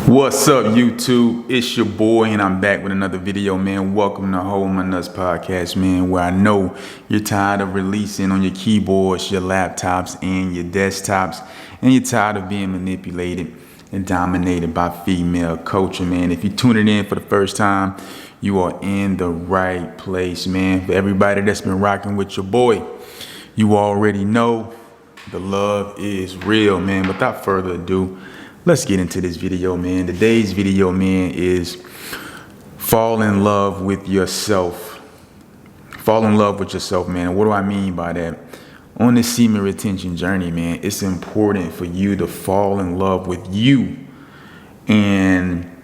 What's up, YouTube? It's your boy, and I'm back with another video, man. Welcome to Hold My Nuts Podcast, man, where I know you're tired of releasing on your keyboards, your laptops, and your desktops, and you're tired of being manipulated and dominated by female culture, man. If you're tuning in for the first time, you are in the right place, man. For everybody that's been rocking with your boy, you already know the love is real, man. Without further ado, let's get into this video, man. Today's video, man, is fall in love with yourself. Fall in love with yourself, man. What do I mean by that? On this semen retention journey, man, it's important for you to fall in love with you and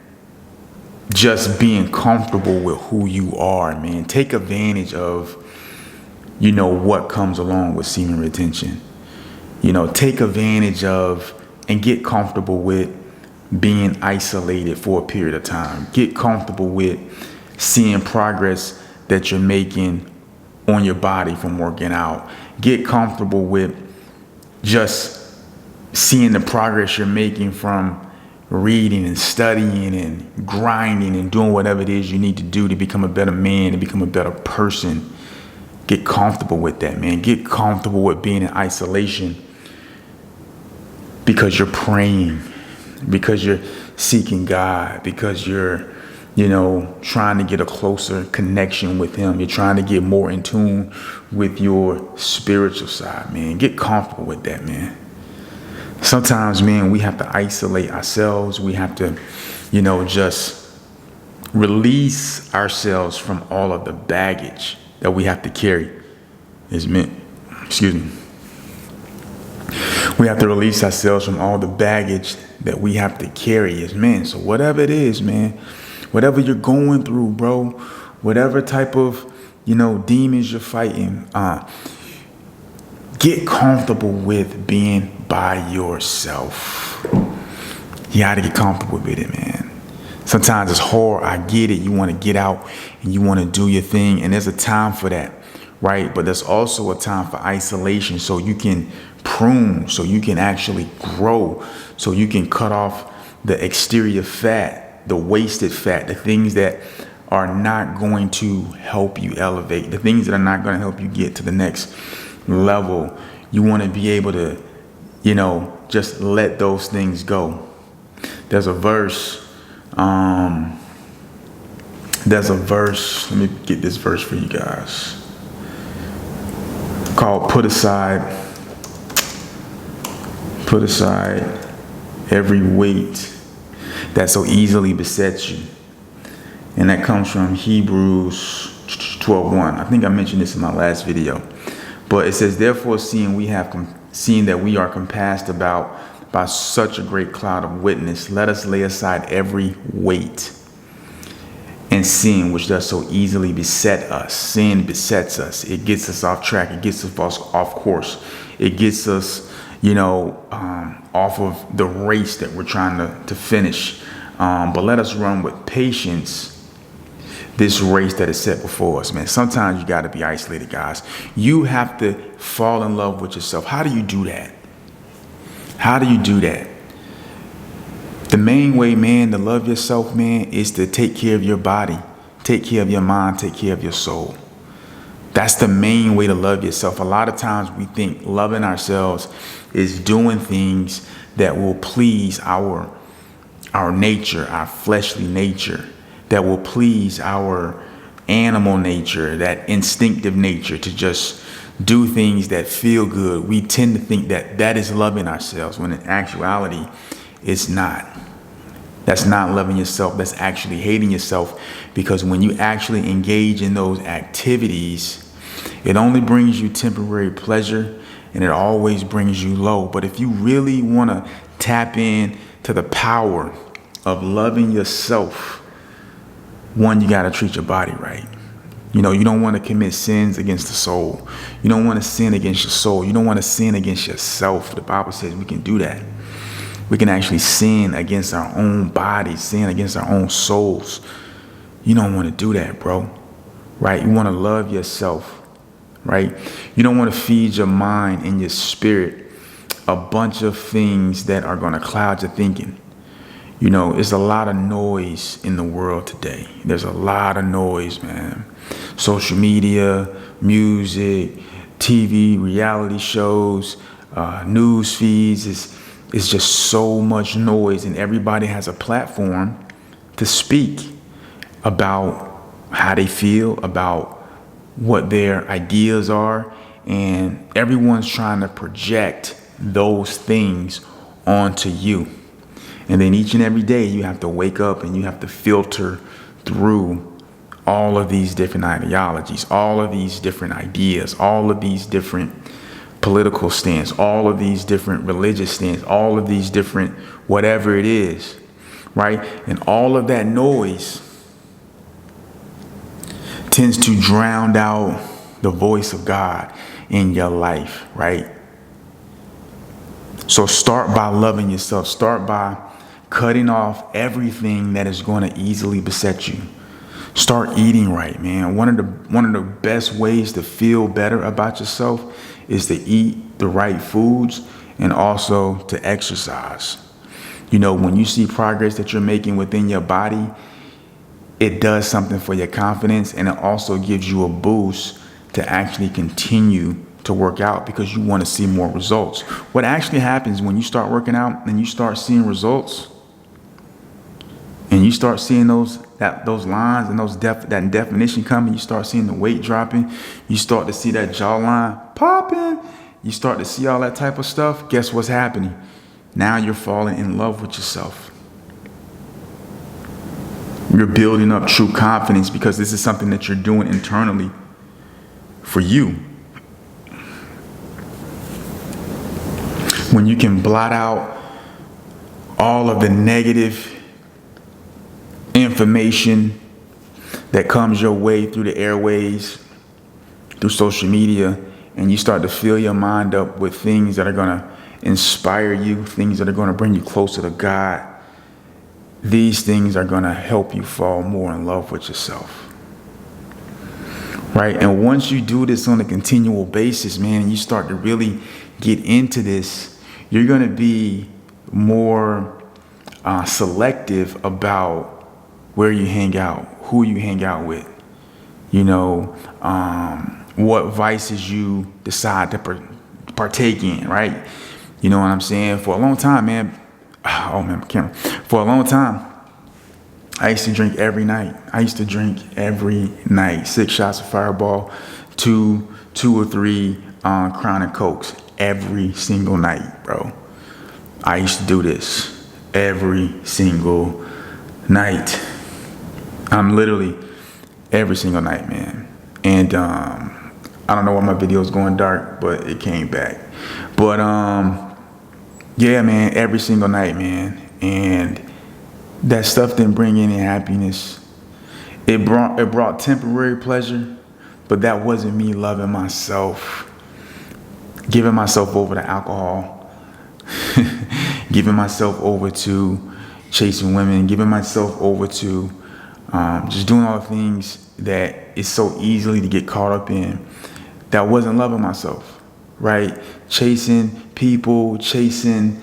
just being comfortable with who you are, man. Take advantage of, what comes along with semen retention. Take advantage of and get comfortable with being isolated for a period of time. Get comfortable with seeing progress that you're making on your body from working out. Get comfortable with just seeing the progress you're making from reading and studying and grinding and doing whatever it is you need to do to become a better man, to become a better person. Get comfortable with that, man. Get comfortable with being in isolation, because you're praying, because you're seeking God, because you're, trying to get a closer connection with Him. You're trying to get more in tune with your spiritual side, man. Get comfortable with that, man. Sometimes, man, we have to isolate ourselves. We have to, just release ourselves from all of the baggage that we have to carry. We have to release ourselves from all the baggage that we have to carry as men. So whatever it is, man, whatever you're going through, bro, whatever type of, demons you're fighting, get comfortable with being by yourself. You got to get comfortable with it, man. Sometimes it's hard. I get it. You want to get out and you want to do your thing. And there's a time for that, right? But there's also a time for isolation, so you can prune, so you can actually grow, so you can cut off the exterior fat, the wasted fat, the things that are not going to help you elevate, the things that are not going to help you get to the next level. You want to be able to, just let those things go. There's a verse, let me get this verse for you guys, called Put aside every weight that so easily besets you. And that comes from Hebrews 12:1. I think I mentioned this in my last video. But it says, therefore, seeing that we are compassed about by such a great cloud of witness, let us lay aside every weight and sin which does so easily beset us. Sin besets us. It gets us off track. It gets us off course. It gets us off of the race that we're trying to finish. But let us run with patience this race that is set before us, man. Sometimes you got to be isolated, guys. You have to fall in love with yourself. How do you do that? How do you do that? The main way, man, to love yourself, man, is to take care of your body, take care of your mind, take care of your soul. That's the main way to love yourself. A lot of times we think loving ourselves is doing things that will please our nature, our fleshly nature, that will please our animal nature, that instinctive nature to just do things that feel good. We tend to think that is loving ourselves, when in actuality, it's not. That's not loving yourself. That's actually hating yourself, because when you actually engage in those activities, it only brings you temporary pleasure, and it always brings you low. But if you really want to tap in to the power of loving yourself, one, you got to treat your body right. You don't want to commit sins against the soul. You don't want to sin against your soul. You don't want to sin against yourself. The Bible says we can do that. We can actually sin against our own bodies, sin against our own souls. You don't want to do that, bro. Right? You want to love yourself. Right? You don't want to feed your mind and your spirit a bunch of things that are going to cloud your thinking. It's a lot of noise in the world today. There's a lot of noise, man. Social media, music, TV, reality shows, news feeds. It's just so much noise, and everybody has a platform to speak about how they feel, about what their ideas are, and everyone's trying to project those things onto you. And then each and every day you have to wake up and you have to filter through all of these different ideologies, all of these different ideas, all of these different political stance, all of these different religious stance, all of these different whatever it is, right? And all of that noise tends to drown out the voice of God in your life, right? So start by loving yourself. Start by cutting off everything that is going to easily beset you. Start eating right, man. One of the best ways to feel better about yourself is to eat the right foods and also to exercise. When you see progress that you're making within your body, it does something for your confidence, and it also gives you a boost to actually continue to work out because you want to see more results. What actually happens when you start working out and you start seeing results, and you start seeing those lines and that definition coming, you start seeing the weight dropping, you start to see that jawline popping, you start to see all that type of stuff. Guess what's happening? Now you're falling in love with yourself. You're building up true confidence because this is something that you're doing internally for you. When you can blot out all of the negative information that comes your way through the airways, through social media, and you start to fill your mind up with things that are going to inspire you, things that are going to bring you closer to God, these things are going to help you fall more in love with yourself. Right? And once you do this on a continual basis, man, and you start to really get into this, you're going to be more selective about where you hang out, who you hang out with, what vices you decide to partake in, right? You know what I'm saying? For a long time, man, my camera. For a long time, I used to drink every night. 6 shots of Fireball, two or three Crown and Cokes every single night, bro. I used to do this every single night. I'm literally every single night, man. And I don't know why my video's going dark, but it came back. But yeah, man, every single night, man. And that stuff didn't bring any happiness. It brought temporary pleasure, but that wasn't me loving myself, giving myself over to alcohol, giving myself over to chasing women, giving myself over to just doing all the things that is so easily to get caught up in. That wasn't loving myself, right? Chasing people, chasing,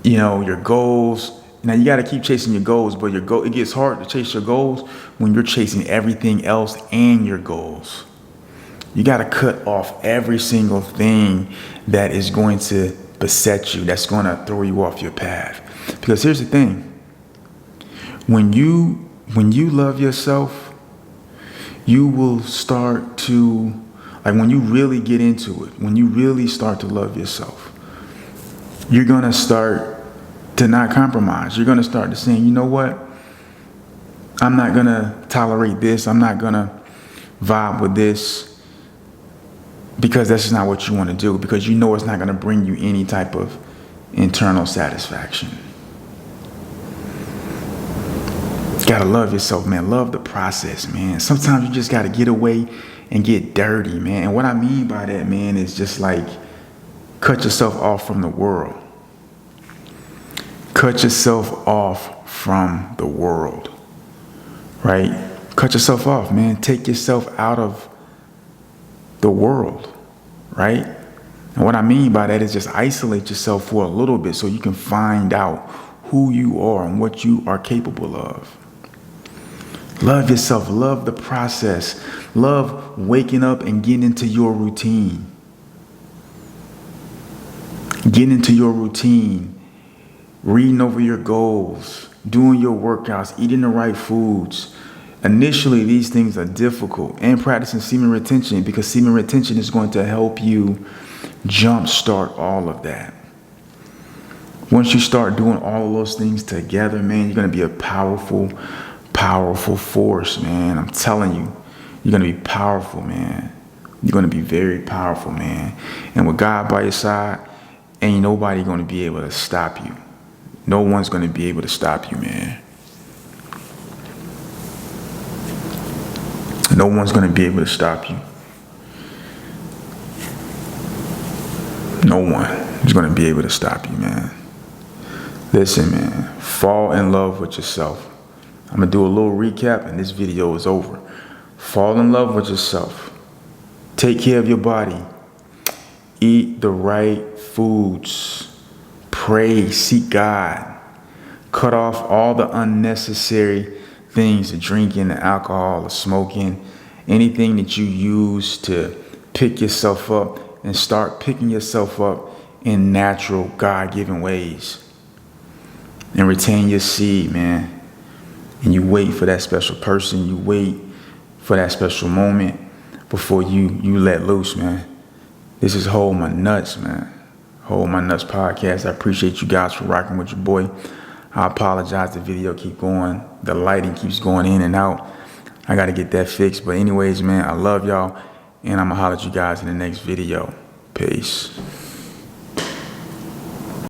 your goals. Now you got to keep chasing your goals, but it gets hard to chase your goals when you're chasing everything else and your goals. You got to cut off every single thing that is going to beset you, that's going to throw you off your path. Because here's the thing. When you love yourself, you will start to, when you really get into it, when you really start to love yourself, you're going to start to not compromise. You're going to start to say, you know what? I'm not going to tolerate this. I'm not going to vibe with this, because that's just not what you want to do, because you know it's not going to bring you any type of internal satisfaction. Gotta love yourself, man. Love the process, man. Sometimes you just gotta get away and get dirty, man. And what I mean by that, man, is just cut yourself off from the world. Cut yourself off from the world, right? Cut yourself off, man. Take yourself out of the world, right? And what I mean by that is just isolate yourself for a little bit so you can find out who you are and what you are capable of. Love yourself. Love the process. Love waking up and getting into your routine. Getting into your routine. Reading over your goals. Doing your workouts. Eating the right foods. Initially, these things are difficult. And practicing semen retention, because semen retention is going to help you jumpstart all of that. Once you start doing all of those things together, man, you're going to be a powerful force, man. I'm telling you, you're going to be powerful, man. You're going to be very powerful, man. And with God by your side, ain't nobody going to be able to stop you. No one's going to be able to stop you, man. No one's going to be able to stop you. No one is going to be able to stop you, man. Listen, man, fall in love with yourself. I'm going to do a little recap and this video is over. Fall in love with yourself. Take care of your body. Eat the right foods. Pray, seek God. Cut off all the unnecessary things, the drinking, the alcohol, the smoking, anything that you use to pick yourself up, and start picking yourself up in natural, God-given ways. And retain your seed, man. And you wait for that special person. You wait for that special moment before you let loose, man. This is Hold My Nuts, man. Hold My Nuts podcast. I appreciate you guys for rocking with your boy. I apologize, the video keep going. The lighting keeps going in and out. I got to get that fixed. But anyways, man, I love y'all. And I'm going to holler at you guys in the next video. Peace.